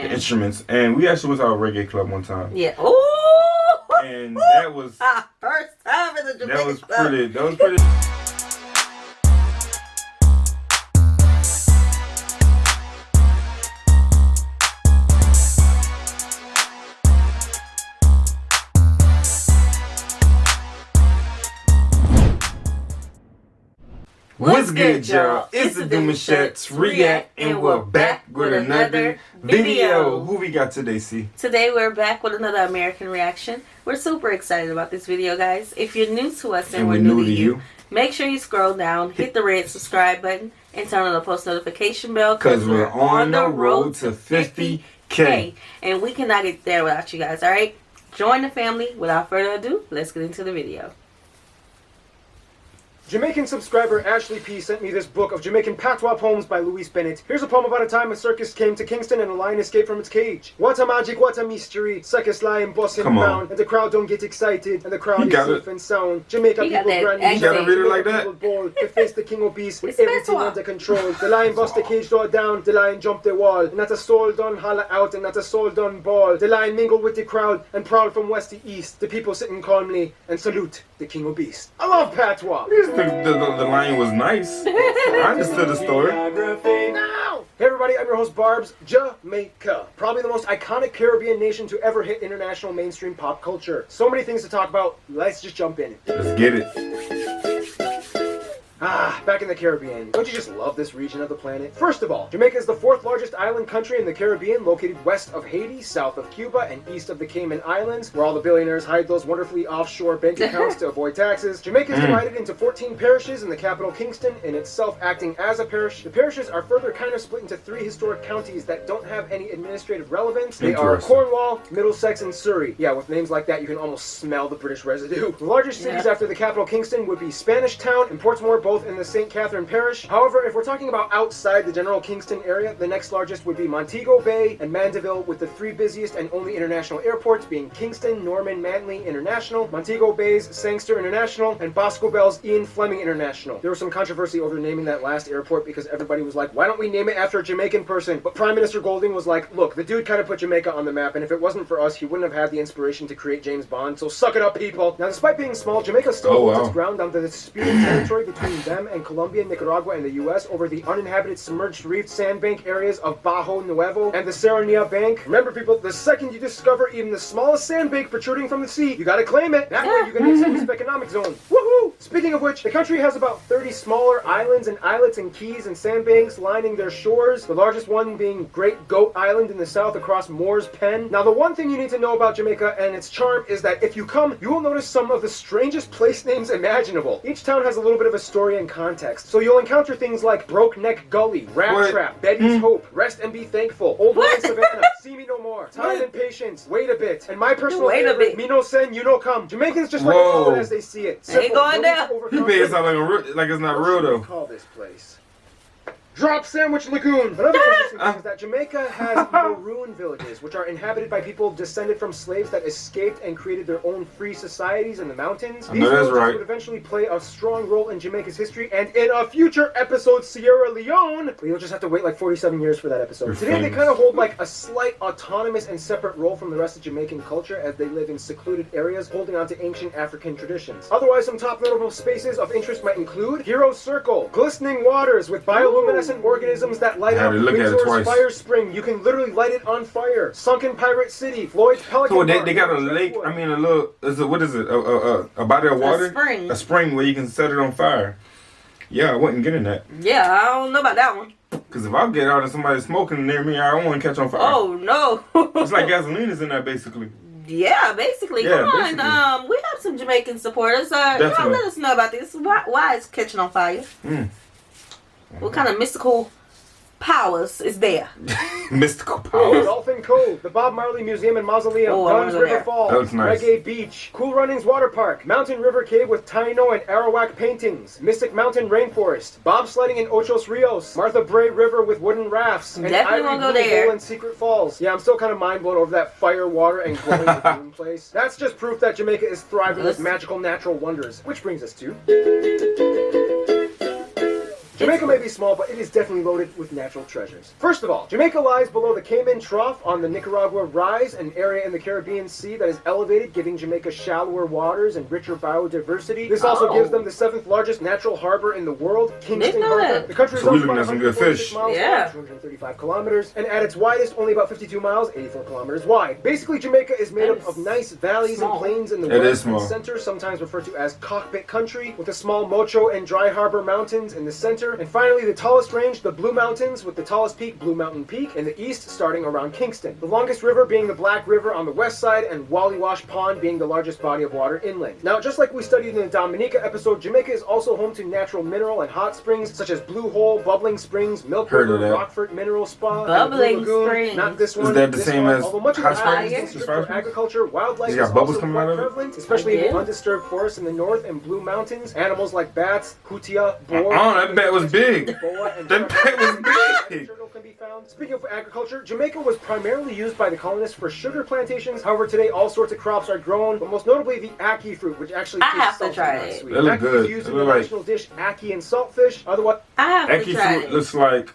the instruments. And we actually went to our reggae club one time. Yeah. Ooh! And that was first time in the Jamaican club. That was pretty. What's good, y'all? It's the Demouchets React, and we're back with another video. Who we got today, C? Today we're back with another American reaction. We're super excited about this video, guys. If you're new to us and we're new to you, make sure you scroll down, hit the red subscribe button, and turn on the post notification bell because we're on the road to 50K. And we cannot get there without you guys, alright? Join the family. Without further ado, let's get into the video. Jamaican subscriber Ashley P. sent me this book of Jamaican patois poems by Louise Bennett. Here's a poem about a time a circus came to Kingston and a lion escaped from its cage. What a magic, what a mystery. Circus lion boss him down, and the crowd don't get excited, and the crowd is safe and sound. Jamaica people grand, you gotta read it like that. Bold to face the king obese with everything under control. The lion bust the cage door down, the lion jumped the wall. And not a soul done holler out, and not a soul done bawl. The lion mingled with the crowd and prowled from west to east. The people sitting calmly and salute the king obese. I love patois. The lion was nice. I understood the story. Now! Hey everybody, I'm your host Barbs. Jamaica. Probably the most iconic Caribbean nation to ever hit international mainstream pop culture. So many things to talk about. Let's just jump in. Let's get it. Back in the Caribbean. Don't you just love this region of the planet? First of all, Jamaica is the 4th largest island country in the Caribbean, located west of Haiti, south of Cuba, and east of the Cayman Islands, where all the billionaires hide those wonderfully offshore bank accounts to avoid taxes. Jamaica is divided into 14 parishes, and the capital, Kingston, in itself acting as a parish. The parishes are further kind of split into 3 historic counties that don't have any administrative relevance. They are Cornwall, Middlesex, and Surrey. Yeah, with names like that, you can almost smell the British residue. The largest cities after the capital, Kingston, would be Spanish Town and Portsmouth, both in the St. Catherine Parish. However, if we're talking about outside the general Kingston area, the next largest would be Montego Bay and Mandeville, with the 3 busiest and only international airports being Kingston, Norman, Manly International, Montego Bay's Sangster International, and Bosco Bell's Ian Fleming International. There was some controversy over naming that last airport because everybody was like, why don't we name it after a Jamaican person? But Prime Minister Golding was like, look, the dude kind of put Jamaica on the map, and if it wasn't for us, he wouldn't have had the inspiration to create James Bond, so suck it up, people. Now, despite being small, Jamaica still holds its ground on the disputed territory between them and Colombia, Nicaragua, and the U.S. over the uninhabited submerged reef sandbank areas of Bajo Nuevo and the Serranía Bank. Remember, people, the second you discover even the smallest sandbank protruding from the sea, you gotta claim it. That way you get an exclusive economic zone. Woohoo! Speaking of which, the country has about 30 smaller islands and islets and keys and sandbanks lining their shores, the largest one being Great Goat Island in the south across Moore's Pen. Now, the one thing you need to know about Jamaica and its charm is that if you come, you will notice some of the strangest place names imaginable. Each town has a little bit of a story and context, so you'll encounter things like Broke Neck Gully, Rat Trap, Betty's Hope, Rest and Be Thankful, Old Man Savannah, See Me No More, Time and Patience, Wait a Bit, and my personal favorite, Me No Sen, You No Come. Jamaicans just like to call it as they see it. Simple, ain't going down. You made it sound like it's not real though. Call this place Drop Sandwich Lagoon. Another interesting thing is that Jamaica has maroon villages, which are inhabited by people descended from slaves that escaped and created their own free societies in the mountains. These villages would eventually play a strong role in Jamaica's history, and in a future episode, Sierra Leone, you'll just have to wait like 47 years for that episode. Today they kind of hold like a slight autonomous and separate role from the rest of Jamaican culture as they live in secluded areas holding on to ancient African traditions. Otherwise, some top notable spaces of interest might include Hero Circle, glistening waters with bioluminescent organisms that light up. Windsor's Fire Spring, you can literally light it on fire. Sunken Pirate City, Floyd's Pelican Park. So they got a lake, I mean a little, what is it, a body of water? A spring where you can set it on fire. Yeah, I wasn't getting that. Yeah, I don't know about that one. Because if I get out and somebody's smoking near me, I don't want to catch on fire. Oh, no. It's like gasoline is in there, basically. Yeah, basically. Come on, we have some Jamaican supporters. Y'all let us know about this. Why it's catching on fire? What kind of mystical powers is there? Mystical powers. Dolphin Cove, the Bob Marley Museum and Mausoleum, Dunn's River Falls, nice. Reggae Beach, Cool Runnings Water Park, Mountain River Cave with Taino and Arawak paintings, Mystic Mountain Rainforest, bobsledding in Ochos Rios, Martha Bray River with wooden rafts, and definitely won't go there. And Secret Falls. Yeah, I'm still kind of mind blown over that fire, water, and glowing lagoon place. That's just proof that Jamaica is thriving with magical natural wonders. Which brings us to Jamaica may be small, but it is definitely loaded with natural treasures. First of all, Jamaica lies below the Cayman Trough on the Nicaragua Rise, an area in the Caribbean Sea that is elevated, giving Jamaica shallower waters and richer biodiversity. This also gives them the 7th largest natural harbor in the world, Kingston Harbor. The country is also about 146 miles long, 235 kilometers, and at its widest, only about 52 miles, 84 kilometers wide. Basically, Jamaica is made up of nice valleys and plains in the west and center, sometimes referred to as cockpit country, with the small Mocho and Dry Harbor Mountains in the center. And finally, the tallest range, the Blue Mountains, with the tallest peak, Blue Mountain Peak, in the east, starting around Kingston. The longest river being the Black River on the west side, and Wallywash Pond being the largest body of water inland. Now, just like we studied in the Dominica episode, Jamaica is also home to natural mineral and hot springs, such as Blue Hole, Bubbling Springs, Milk River, Rockford Mineral Spa, Bubbling Lagoon. Springs. Not this one. Is that the same as although much of the area is used for agriculture, wildlife is also quite prevalent, especially in the undisturbed forests in the north and Blue Mountains. Animals like bats, hutia, boar. Oh, that bat was big. That bat was big. Can be found. Speaking of agriculture, Jamaica was primarily used by the colonists for sugar plantations. However, today all sorts of crops are grown, but most notably the ackee fruit, which actually tastes salty and sweet. That look good. Is used in the national dish ackee and saltfish. Otherwise, ackee fruit looks like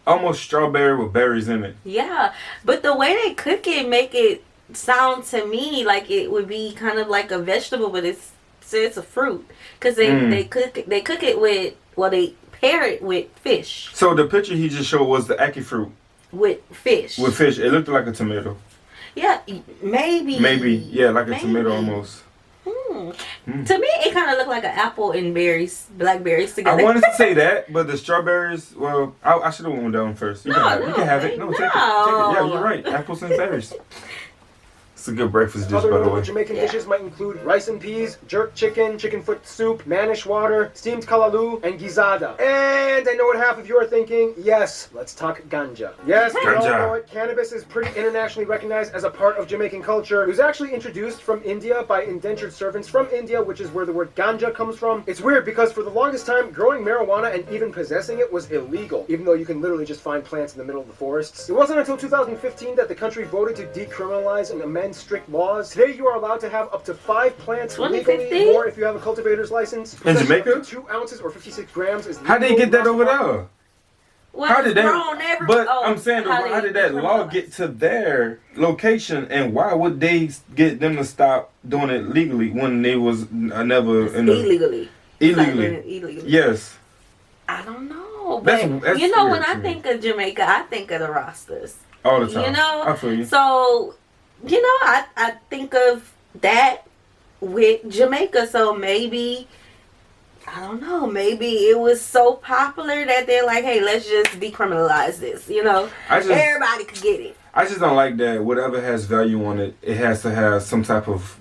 almost strawberry with berries in it. Yeah, but the way they cook it make it sound to me like it would be kind of like a vegetable, but it's a fruit because they cook it with they pair it with fish. So the picture he just showed was the ackee fruit with fish. With fish, it looked like a tomato. Yeah, maybe, yeah, like a tomato almost. To me, it kind of looked like an apple and blackberries together. I wanted to say that, but the strawberries, well, I should have went down first. You can have it. No, take it. Yeah, you're right. Apples and berries. It's a good breakfast dish, by the way. Jamaican dishes might include rice and peas, jerk chicken, chicken foot soup, manish water, steamed kalaloo, and gizada. And I know what half of you are thinking. Yes, let's talk ganja. Yes, we all know it. Cannabis is pretty internationally recognized as a part of Jamaican culture. It was actually introduced from India by indentured servants from India, which is where the word ganja comes from. It's weird because for the longest time, growing marijuana and even possessing it was illegal, even though you can literally just find plants in the middle of the forests. It wasn't until 2015 that the country voted to decriminalize and amend strict laws. Today you are allowed to have up to 5 plants legally, or if you have a cultivator's license. In Jamaica? 2 ounces or 56 grams is legal. How did they get that over there? Well, how did that? But I'm saying, how did that law get to their location, and why would they get them to stop doing it legally when they was never in illegally? Illegally. Yes. I don't know. But that's you know, when I think of Jamaica, I think of the Rastas. All the time. You know? I feel you. So, you know, I think of that with Jamaica. So maybe, I don't know, maybe it was so popular that they're like, hey, let's just decriminalize this. You know, everybody could get it. I just don't like that whatever has value on it, it has to have some type of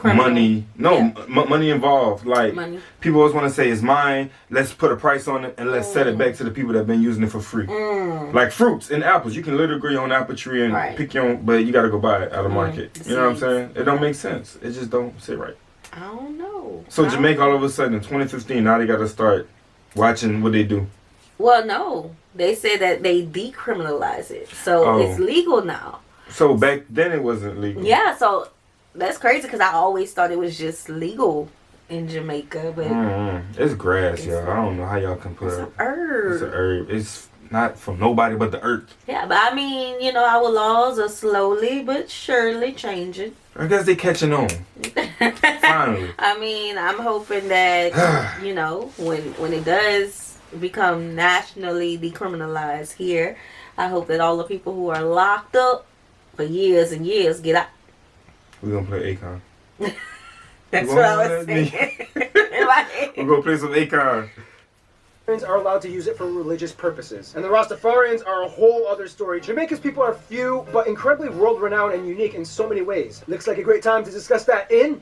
money. No, money involved. Like, people always want to say it's mine. Let's put a price on it and let's set it back to the people that have been using it for free. Like fruits and apples. You can literally grow your own apple tree and pick your own, but you got to go buy it out of market. You know what I'm saying? It don't make sense. It just don't sit right. I don't know. So Jamaica, all of a sudden, in 2015, now they got to start watching what they do. Well, no. They said that they decriminalize it. So it's legal now. So back then it wasn't legal. Yeah, so that's crazy because I always thought it was just legal in Jamaica. But it's grass, y'all. I don't know how y'all can put it. It's an herb. It's an herb. It's not from nobody but the earth. Yeah, but I mean, you know, our laws are slowly but surely changing. I guess they catching on. Finally. I mean, I'm hoping that, you know, when it does become nationally decriminalized here, I hope that all the people who are locked up for years and years get out. We're going to play Akon. That's what I was saying. We're going to play some Akon. Are allowed to use it for religious purposes. And the Rastafarians are a whole other story. Jamaica's people are few, but incredibly world-renowned and unique in so many ways. Looks like a great time to discuss that in...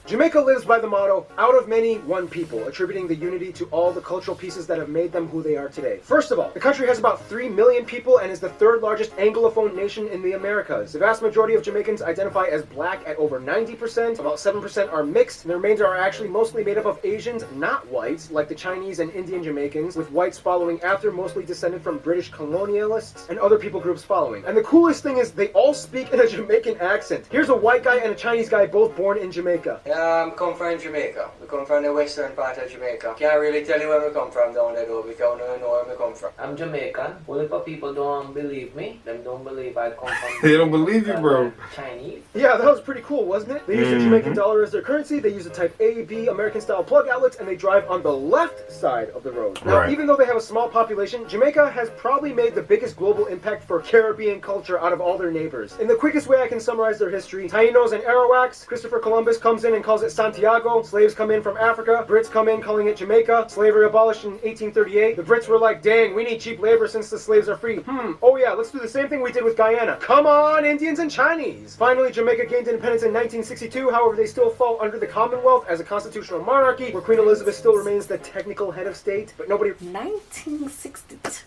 Jamaica lives by the motto, out of many, one people, attributing the unity to all the cultural pieces that have made them who they are today. First of all, the country has about 3 million people and is the 3rd largest Anglophone nation in the Americas. The vast majority of Jamaicans identify as black at over 90%, about 7% are mixed, and the remainder are actually mostly made up of Asians, not whites, like the Chinese and Indian Jamaicans, with whites following after, mostly descended from British colonialists, and other people groups following. And the coolest thing is, they all speak in a Jamaican accent. Here's a white guy and a Chinese guy both born in Jamaica. Yeah, Come from Jamaica. We come from the western part of Jamaica. Can't really tell you where we come from down there though, because I don't know where we come from. I'm Jamaican. Well, if people don't believe me, them don't believe I come from They don't believe you, bro. Chinese. Yeah, that was pretty cool, wasn't it? They use the Jamaican dollar as their currency, they use the type A, B, American-style plug outlets, and they drive on the left side of the road. Now, even though they have a small population, Jamaica has probably made the biggest global impact for Caribbean culture out of all their neighbors. In the quickest way I can summarize their history, Tainos and Arawaks, Christopher Columbus comes in and calls it Santiago, slaves come in from Africa, Brits come in calling it Jamaica, slavery abolished in 1838, the Brits were like, dang, we need cheap labor since the slaves are free. Oh yeah, let's do the same thing we did with Guyana. Come on, Indians and Chinese! Finally, Jamaica gained independence in 1962, however they still fall under the Commonwealth as a constitutional monarchy, where Queen Elizabeth still remains the technical head of state, but nobody... 1962.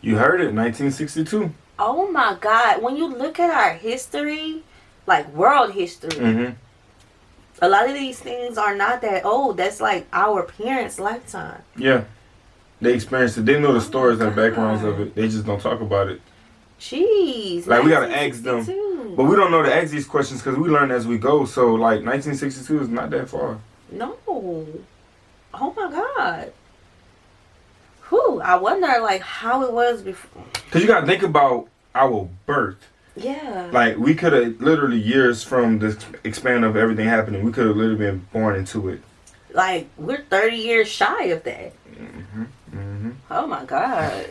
You heard it, 1962. Oh my God. When you look at our history, like world history, a lot of these things are not that old. That's like our parents' lifetime. Yeah. They experienced it. They know the stories and backgrounds of it. They just don't talk about it. Jeez. Like, we gotta ask them. But we don't know to ask these questions because we learn as we go. So, like, 1962 is not that far. No. Oh my God. Whew. I wonder, like, how it was before. Because you gotta think about our birth. Yeah. Like, we could have literally years from the expand of everything happening, we could have literally been born into it. Like, we're 30 years shy of that. Oh my God.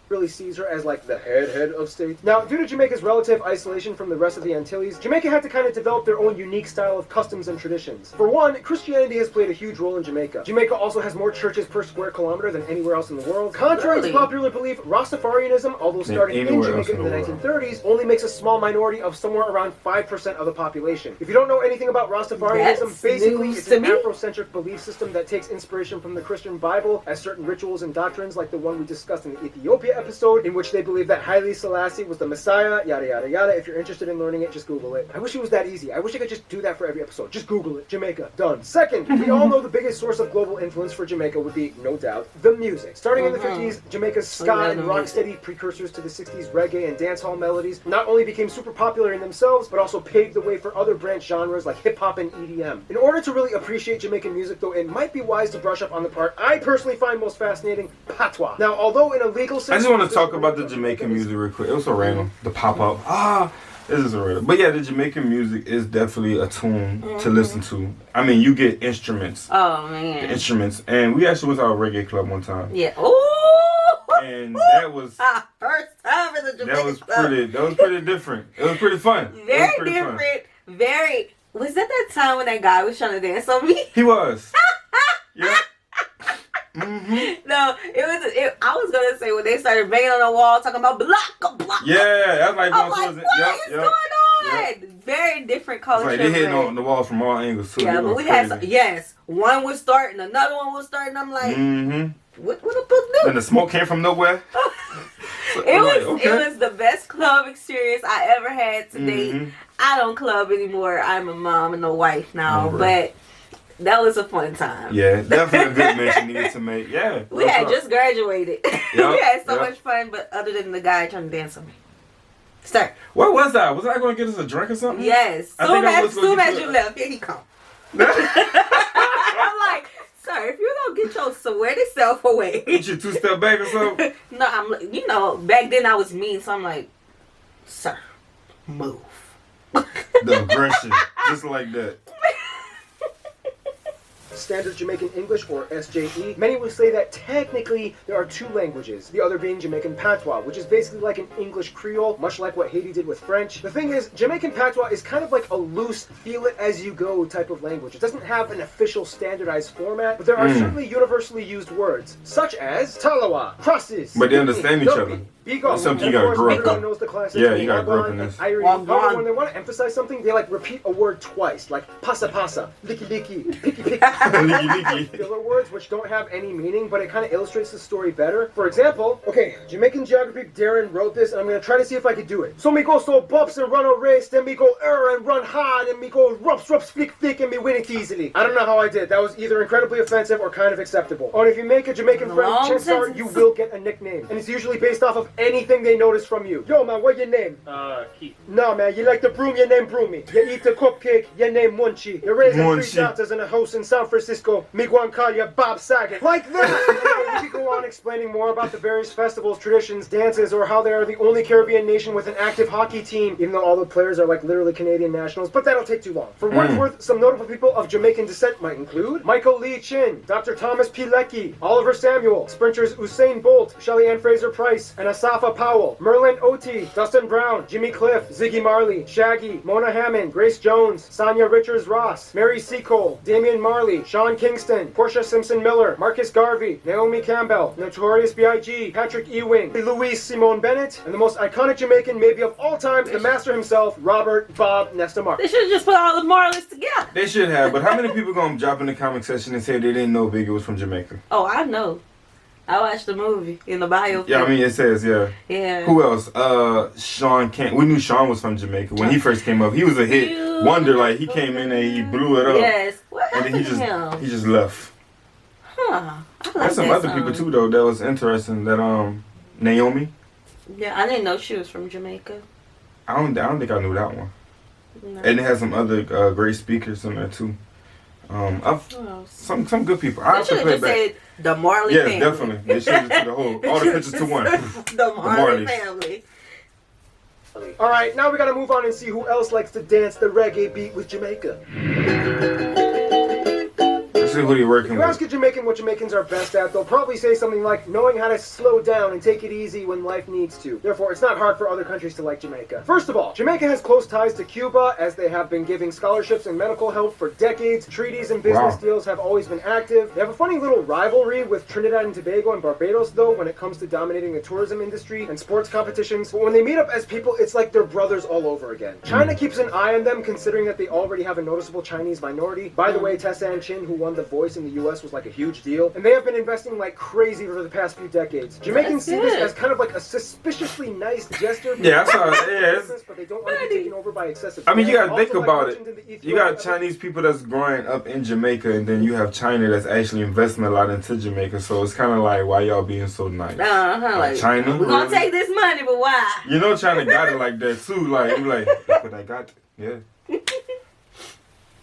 really sees her as like the head of state. Now, due to Jamaica's relative isolation from the rest of the Antilles, Jamaica had to kind of develop their own unique style of customs and traditions. For one, Christianity has played a huge role in Jamaica. Jamaica also has more churches per square kilometer than anywhere else in the world. Contrary to popular belief, Rastafarianism, although starting in Jamaica in the 1930s, only makes a small minority of somewhere around 5% of the population. If you don't know anything about Rastafarianism, basically it's an Afrocentric belief system that takes inspiration from the Christian Bible as certain rituals and doctrines like the one we discussed in the Ethiopia episode, in which they believe that Haile Selassie was the Messiah, yada yada yada. If you're interested in learning it, just Google it. I wish it was that easy. I wish I could just do that for every episode. Just Google it. Jamaica. Done. Second, we all know the biggest source of global influence for Jamaica would be, no doubt, the music. Starting in the 50s, Jamaica's ska and rocksteady precursors to the 60s reggae and dancehall melodies not only became super popular in themselves, but also paved the way for other branch genres like hip-hop and EDM. In order to really appreciate Jamaican music, though, it might be wise to brush up on the part I personally find most fascinating, patois. Now, although in a legal sense... I just want to talk about the Jamaican music real quick. It was so random. The pop-up. This is so random. But yeah, the Jamaican music is definitely a tune to listen to. I mean, you get instruments. Oh, man. The instruments. And we actually went to our reggae club one time. Yeah. Ooh! And that was... first time in the Jamaican club. That was pretty different. It was pretty fun. Very different. Fun. Very... Was that time when that guy was trying to dance on me? He was. Yeah. Mm-hmm. No, I was gonna say when they started banging on the wall, talking about block. Yeah, that's like I'm like, what is going on? Yep. Very different culture. It's like they hitting on the walls from all angles too. Yeah, but we had one was starting, another one was starting. I'm like, what the fuck do? And the smoke came from nowhere. It was the best club experience I ever had to date. I don't club anymore. I'm a mom and a wife now, but that was a fun time. Yeah, definitely a good mention needed to make. Yeah. We had just graduated. We had so much fun, but other than the guy trying to dance on me. Sir. Where was I? Was I going to get us a drink or something? Yes. Soon as you left, here he come. I'm like, sir, if you don't get your sweaty self away. Get you 2-step back or something? No, back then I was mean, so I'm like, sir, move. The aggression. Just like that. Standard Jamaican English, or SJE. Many will say that technically there are two languages, the other being Jamaican Patois, which is basically like an English Creole, much like what Haiti did with French. The thing is, Jamaican Patois is kind of like a loose, feel-it-as-you-go type of language. It doesn't have an official standardized format, but there are certainly universally used words, such as talawa, crosses, but they understand each other. That's something you gotta grow up knows the classics. Yeah, you gotta grow up in this. When they want to emphasize something, they like repeat a word twice, like pasa pasa, licky licky, picky picky. Filler words which don't have any meaning, but it kind of illustrates the story better. For example, okay, Jamaican geography Darren wrote this, and I'm going to try to see if I can do it. So me go so bumps and run a race, then me go and run hard, and me go rups, flick, and me win it easily. I don't know how I did. That was either incredibly offensive or kind of acceptable. Oh, and if you make a Jamaican friend, chances are you will get a nickname. And it's usually based off of anything they notice from you. Yo, man, what's your name? Keith. Nah, man, you like the broom, your name Broomy. You eat the cupcake, your name Munchie. You're raising 3 daughters in a house in San Francisco. Me go and call you Bob Saget. Like that! We could go on explaining more about the various festivals, traditions, dances, or how they are the only Caribbean nation with an active hockey team, even though all the players are like literally Canadian nationals, but that'll take too long. For what it's worth, some notable people of Jamaican descent might include Michael Lee Chin, Dr. Thomas P. Leckie, Oliver Samuel, sprinters Usain Bolt, Shelley Ann Fraser-Price, and Asafa Powell, Merlin Oti, Dustin Brown, Jimmy Cliff, Ziggy Marley, Shaggy, Mona Hammond, Grace Jones, Sonia Richards-Ross, Mary Seacole, Damian Marley, Sean Kingston, Portia Simpson-Miller, Marcus Garvey, Naomi Campbell, Notorious B.I.G., Patrick Ewing, Louise Simone Bennett, and the most iconic Jamaican maybe of all time, the master himself, Robert Bob Nesta Marley. They should have just put all the Marleys together. They should have, but how many people gonna drop in the comment section and say they didn't know Biggie was from Jamaica? Oh, I know. I watched the movie in the bio. Yeah, I mean, it says, yeah. Yeah. Who else? Sean Kent. We knew Sean was from Jamaica. When he first came up, he was a hit wonder. Like, he came in and he blew it up. Yes. What and happened then to him? he just left. Huh. I like There's some that other song. people, too, though, that was interesting. That, Naomi. Yeah, I didn't know she was from Jamaica. I don't think I knew that one. No. And it has some other great speakers in there, too. Some good people. I They have to should have play just back. said the Marley Yes, family. definitely. They should have to the whole, all the pictures to one. The Marley Marleys. family. Alright, now we gotta move on and see who else likes to dance the reggae beat with Jamaica. Let's see who you're working If you with. ask a Jamaican what Jamaicans are best at, they'll probably say something like knowing how to slow down and take it easy when life needs to. Therefore, it's not hard for other countries to like Jamaica. First of all, Jamaica has close ties to Cuba, as they have been giving scholarships and medical help for decades. Treaties and business deals have always been active. They have a funny little rivalry with Trinidad and Tobago and Barbados, though, when it comes to dominating the tourism industry and sports competitions. But when they meet up as people, it's like they're brothers all over again. China keeps an eye on them, considering that they already have a noticeable Chinese minority. By the way, Tessa and Chin, who won The Voice in the US, was like a huge deal. And they have been investing like crazy for the past few decades. Jamaicans see this as kind of like a suspiciously nice gesture. Yeah, I saw it. Yeah, But they don't want to be taken over by excessive. I mean, you gotta Also, think like about mentioned in the it. You got Ethiopia- Chinese people that's growing up in Jamaica, and then you have China that's actually investing a lot into Jamaica. So it's kind of like, why y'all being so nice? Like, China? we're gonna Really? take this money, but why? You know China got it like that too. Like, you like, look what I got. Yeah.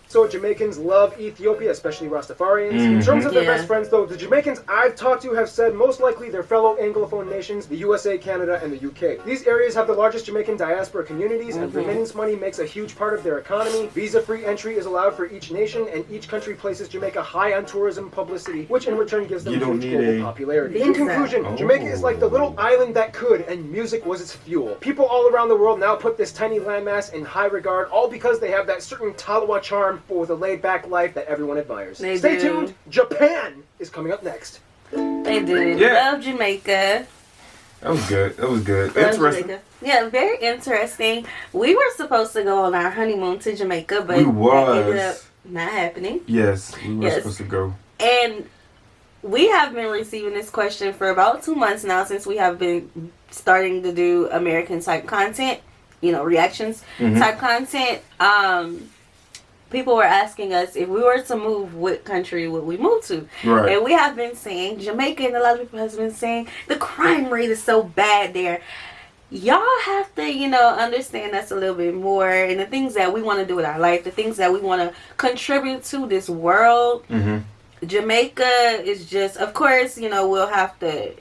So Jamaicans love Ethiopia, especially Rastafarians. In terms of their best friends, though, the Jamaicans I've talked to have said most likely their fellow Anglophone nations, the USA, Canada, and the UK. These areas have the largest Jamaican diaspora communities, and remittance money makes a huge part of their economy. Visa-free entry is allowed for each nation, and each country places Jamaica high on tourism publicity, which in return gives them huge global popularity. In conclusion, Jamaica is like the little island that could, and music was its fuel. People all around the world now put this tiny landmass in high regard, all because they have that certain Talawa charm for the laid-back life that everyone admires. Stay tuned. Japan is coming up next. They do. Yeah. Love Jamaica. That was good. That was good. Love Interesting. Jamaica. Yeah, very interesting. We were supposed to go on our honeymoon to Jamaica, but We that ended up was. not happening. Yes, we were Yes. supposed to go. And we have been receiving this question for about 2 months now, since we have been starting to do American type content, reactions type content. People were asking us if we were to move, what country would we move to? Right. And we have been saying Jamaica, and a lot of people have been saying the crime rate is so bad there. Y'all have to, understand us a little bit more, and the things that we want to do with our life, the things that we want to contribute to this world. Jamaica is just, of course, we'll have to,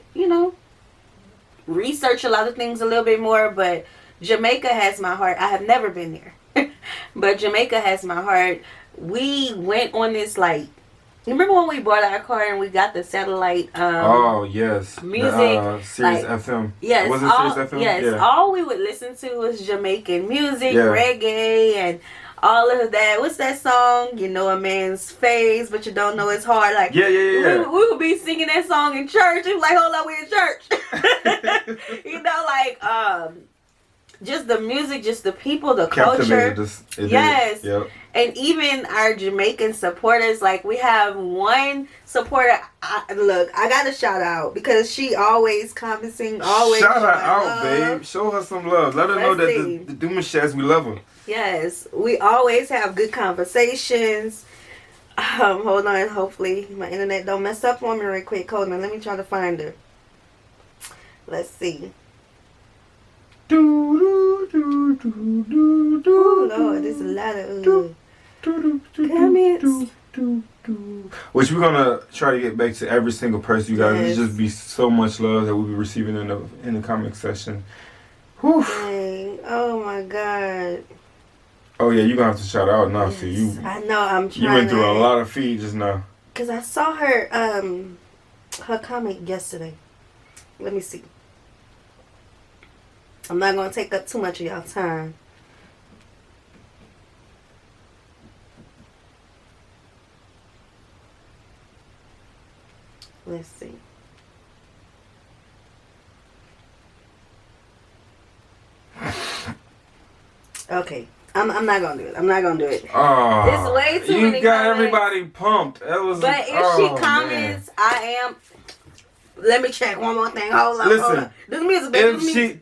research a lot of things a little bit more, but Jamaica has my heart. I have never been there. But Jamaica has my heart. We went on this, you remember when we bought our car and we got the satellite oh yes, music, Sirius FM. Yes, was it all, Sirius FM? Yes, Yeah. all we would listen to was Jamaican music, reggae, and all of that. What's that song? You know a man's face, but you don't know his heart. Yeah. We would be singing that song in church. It was like, hold on, we in church. just the music, just the people, the culture. Yes. Yep. And even our Jamaican supporters, like we have one supporter. Look, I got to shout out because she always commenting, always shout her out, love. babe. Show her some love. Let her know that the Demouchets, we love her. Yes, we always have good conversations. Hold on, hopefully my internet don't mess up on me real quick. Hold on, let me try to find her. Let's see. Oh Lord, there's a lot of comments. Which we're gonna try to get back to every single person, you guys. Yes. There's just be so much love that we'll be receiving in the comment section. Whew. Dang. Oh my God. Oh yeah, you're gonna have to shout out now. Yes. See you. I know. I'm trying. You went through a lot of feeds just now. Cause I saw her her comment yesterday. Let me see. I'm not gonna take up too much of y'all time. Let's see. Okay. I'm not gonna do it. I'm not gonna do it. Oh, It's way too many You got comments. everybody pumped. That was. But if she comments, I am. Let me check one more thing. Hold on. Listen, hold on. This music, baby. if she.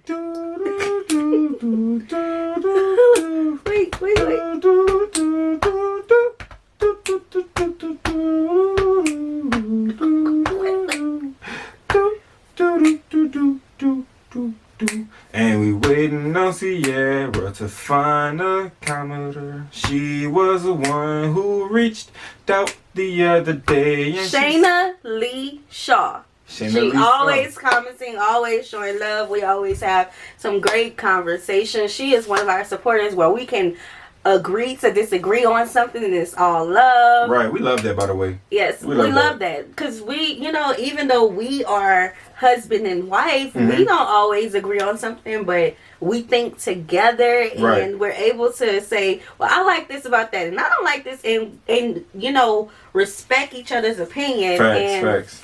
And we waiting on Sierra to find a commenter. She was the one who reached out the other day. And Shayna Lee Shaw. She always commenting, always showing love. We always have some great conversations. She is one of our supporters where we can agree to disagree on something and it's all love. Right, we love that, by the way. Yes, we love that. Because we, you know, even though we are husband and wife, we don't always agree on something, but we think together and we're able to say, well, I like this about that and I don't like this, and you know, respect each other's opinion. Facts.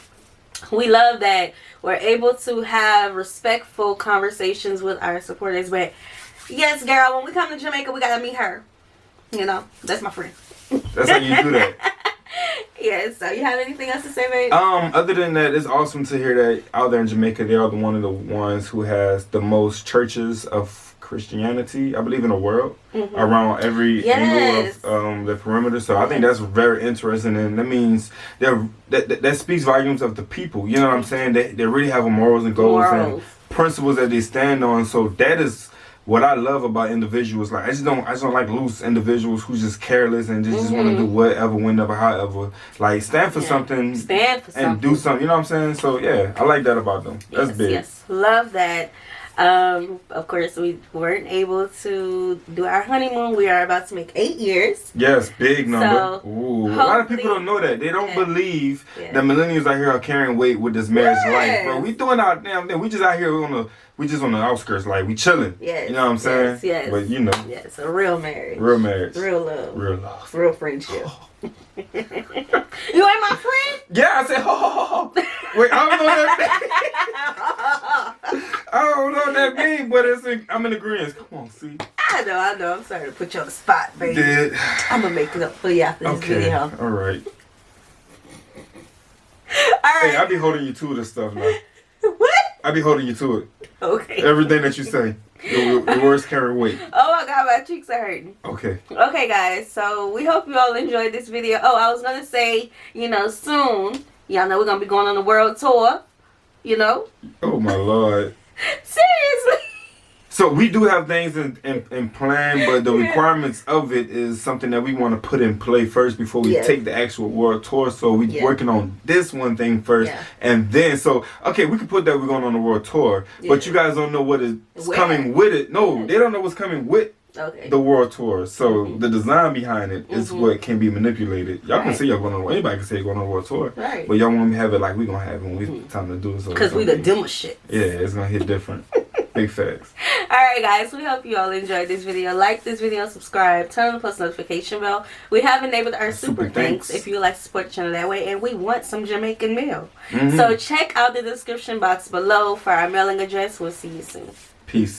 We love that we're able to have respectful conversations with our supporters. But yes, girl, when we come to Jamaica, we gotta meet her. You know, that's my friend. That's how you do that. Yes. So you have anything else to say, babe? Other than that, it's awesome to hear that out there in Jamaica, they are one of the ones who has the most churches of Christianity, I believe, in the world, around every angle of the perimeter. So I think that's very interesting, and that means that speaks volumes of the people. You know what I'm saying? They really have morals and goals and principles that they stand on. So that is what I love about individuals. Like I just don't like loose individuals who just careless and just want to do whatever, whenever, however. Like stand for something. And do something. You know what I'm saying? So yeah, I like that about them. That's big. Yes, love that. Of course, we weren't able to do our honeymoon. We are about to make 8 years. Yes, big number. So, ooh, a lot of people don't know that. They don't believe that millennials out here are carrying weight with this marriage life, bro. We doing our damn thing. We just out here we just on the outskirts, like we chilling. Yes, you know what I'm saying? Yes. But you know. Yes, a real marriage. Real marriage. Real love. Real love. Real friendship. You ain't my friend? Yeah, I said ho ho ho ho. Wait, I don't know that. I don't know what that means, but I'm in agreement. Come on, see. I know. I'm sorry to put you on the spot, baby. Did. I'm gonna make it up for you after this video. All right. All right. Hey, I be holding you to this stuff now. What? I be holding you to it. Okay. Everything that you say. Your words carry weight. Oh my God, my cheeks are hurting. Okay. Okay, guys. So we hope you all enjoyed this video. Oh, I was gonna say, you know, soon, y'all know we're gonna be going on a world tour. You know. Oh my Lord. Seriously. So we do have things in plan, but the requirements of it is something that we want to put in play first before we take the actual world tour. So we working on this one thing first, and then okay, we can put that we're going on the world tour, but you guys don't know what is coming with it. No, they don't know what's coming with the world tour. So the design behind it is what can be manipulated. Y'all can say y'all going on. Anybody can say you're going on a world tour, but y'all want to have it like we gonna have it when we time to do it. So because we the Demouchets. Yeah, it's gonna hit different. Big facts. Alright guys, we hope you all enjoyed this video. Like this video, subscribe, turn on the post notification bell. We have enabled our super thanks if you would like to support the channel that way, and we want some Jamaican mail. So check out the description box below for our mailing address. We'll see you soon. Peace.